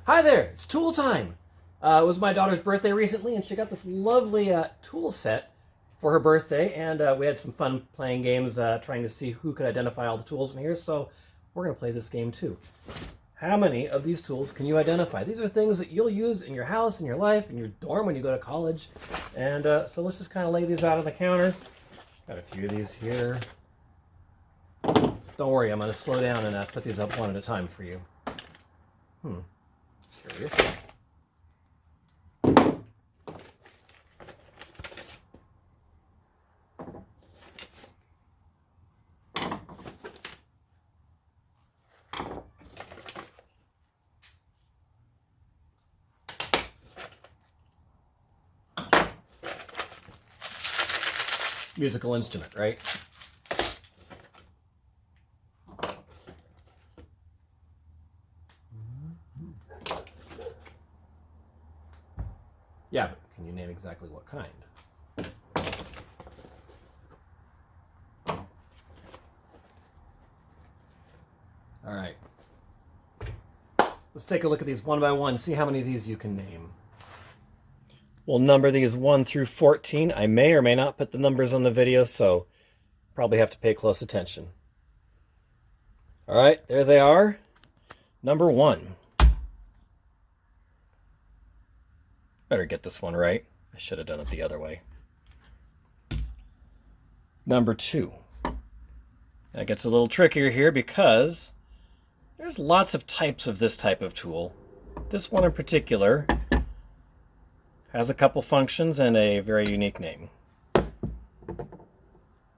Hi there, it's tool time. It was my daughter's birthday recently, and she got this lovely tool set for her birthday, and we had some fun playing games trying to see who could identify all the tools in here, so we're going to play this game too. How many of these tools can you identify? These are things that you'll use in your house, in your life, in your dorm when you go to college, and so let's just kind of lay these out on the counter. Got a few of these here. Don't worry, I'm going to slow down and put these up one at a time for you. Curious. Musical instrument, right? Yeah, but can you name exactly what kind? All right. Let's take a look at these one by one, see how many of these you can name. We'll number these 1 through 14. I may or may not put the numbers on the video, so probably have to pay close attention. All right, there they are. Number 1. Better get this one right. I should have done it the other way. Number 2. That gets a little trickier here because there's lots of types of this type of tool. This one in particular has a couple functions and a very unique name.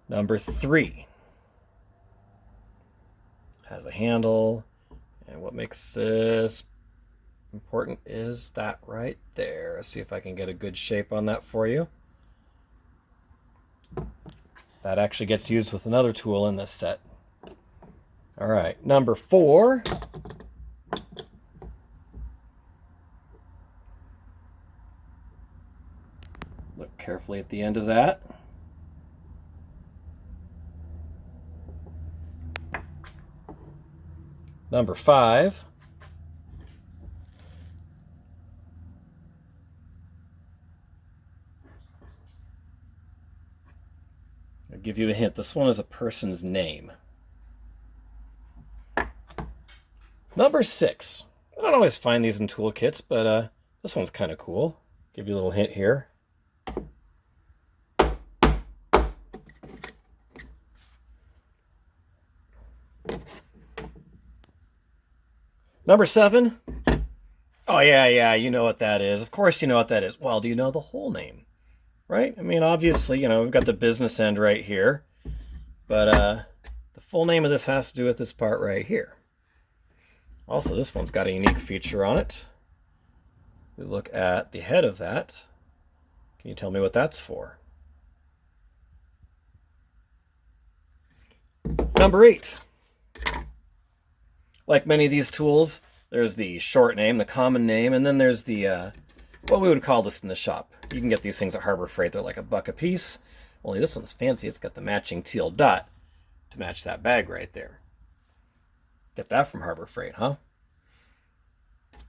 Number 3 has a handle, and what makes this important is that right there. Let's see if I can get a good shape on that for you. That actually gets used with another tool in this set. All right, number 4. Look carefully at the end of that. Number 5. I'll give you a hint. This one is a person's name. Number 6. I don't always find these in toolkits, but this one's kind of cool. Give you a little hint here. Number 7. Oh, yeah, you know what that is. Of course you know what that is. Well, do you know the whole name? Right? I mean, obviously, we've got the business end right here, but the full name of this has to do with this part right here. Also, this one's got a unique feature on it. We look at the head of that. Can you tell me what that's for? Number 8. Like many of these tools, there's the short name, the common name, and then there's the what we would call this in the shop. You can get these things at Harbor Freight. They're like $1 a piece. Only this one's fancy. It's got the matching teal dot to match that bag right there. Get that from Harbor Freight, huh?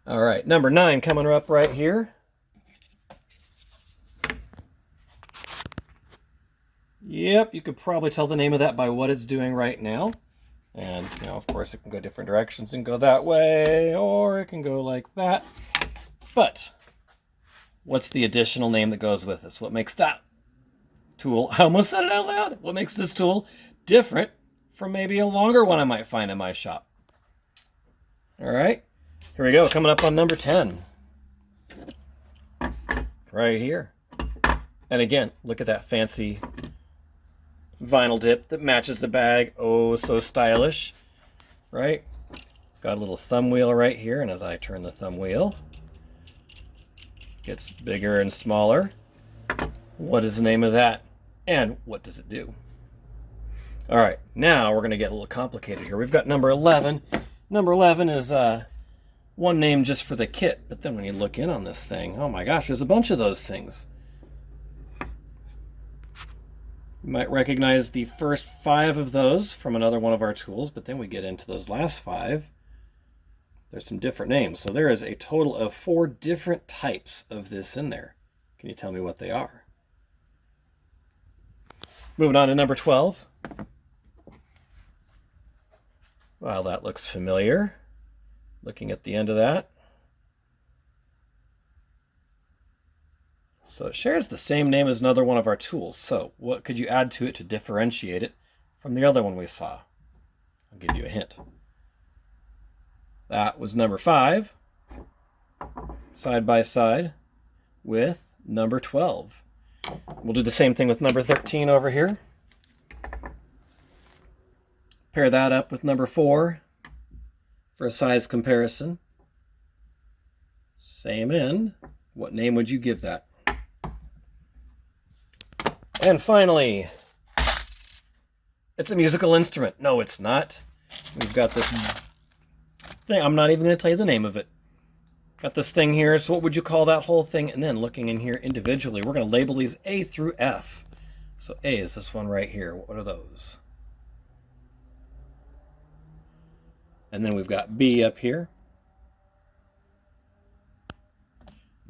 All right, number 9 coming up right here. Yep, you could probably tell the name of that by what it's doing right now. And, of course, it can go different directions and go that way, or it can go like that. But what's the additional name that goes with this? What makes that tool, I almost said it out loud, what makes this tool different from maybe a longer one I might find in my shop? All right, here we go, coming up on number 10. Right here. And again, look at that fancy vinyl dip that matches the bag. Oh, so stylish, right? It's got a little thumb wheel right here, and as I turn the thumb wheel, it gets bigger and smaller. What is the name of that? And what does it do? All right, now we're going to get a little complicated here. We've got number 11. Number 11 is one name just for the kit, but then when you look in on this thing, oh my gosh, there's a bunch of those things. You might recognize the first 5 of those from another one of our tools, but then we get into those last 5. there's some different names. So there is a total of 4 different types of this in there. Can you tell me what they are? Moving on to number 12. Well, that looks familiar. Looking at the end of that. So it shares the same name as another one of our tools. So what could you add to it to differentiate it from the other one we saw? I'll give you a hint. That was number 5, side by side with number 12. We'll do the same thing with number 13 over here. Pair that up with number 4 for a size comparison. Same end. What name would you give that? And finally, it's a musical instrument. No, it's not. We've got this thing. I'm not even going to tell you the name of it. Got this thing here. So what would you call that whole thing? And then looking in here individually, we're going to label these A through F. So A is this one right here. What are those? And then we've got B up here.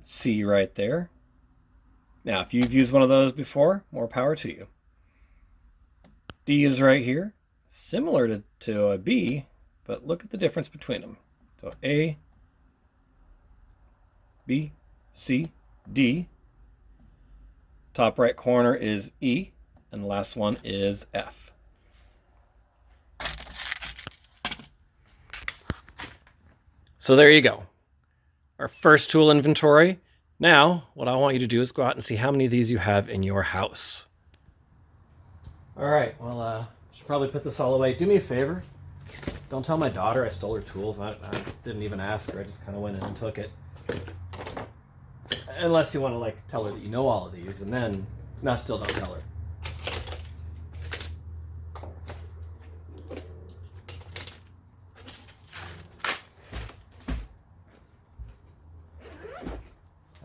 C right there. Now, if you've used one of those before, more power to you. D is right here, similar to a B, but look at the difference between them. So A, B, C, D. Top right corner is E, and the last one is F. So there you go. Our first tool inventory. Now, what I want you to do is go out and see how many of these you have in your house. All right, well, I should probably put this all away. Do me a favor. Don't tell my daughter I stole her tools. I didn't even ask her. I just kind of went in and took it. Unless you want to, like, tell her that you know all of these, and then, no, still don't tell her.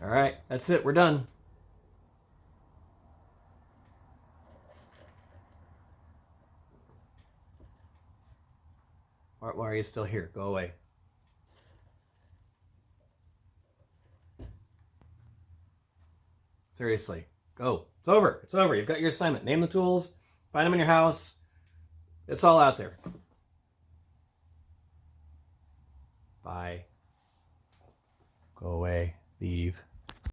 All right, that's it. We're done. Why are you still here? Go away. Seriously, go. It's over. It's over. You've got your assignment. Name the tools. Find them in your house. It's all out there. Bye. Go away. Leave.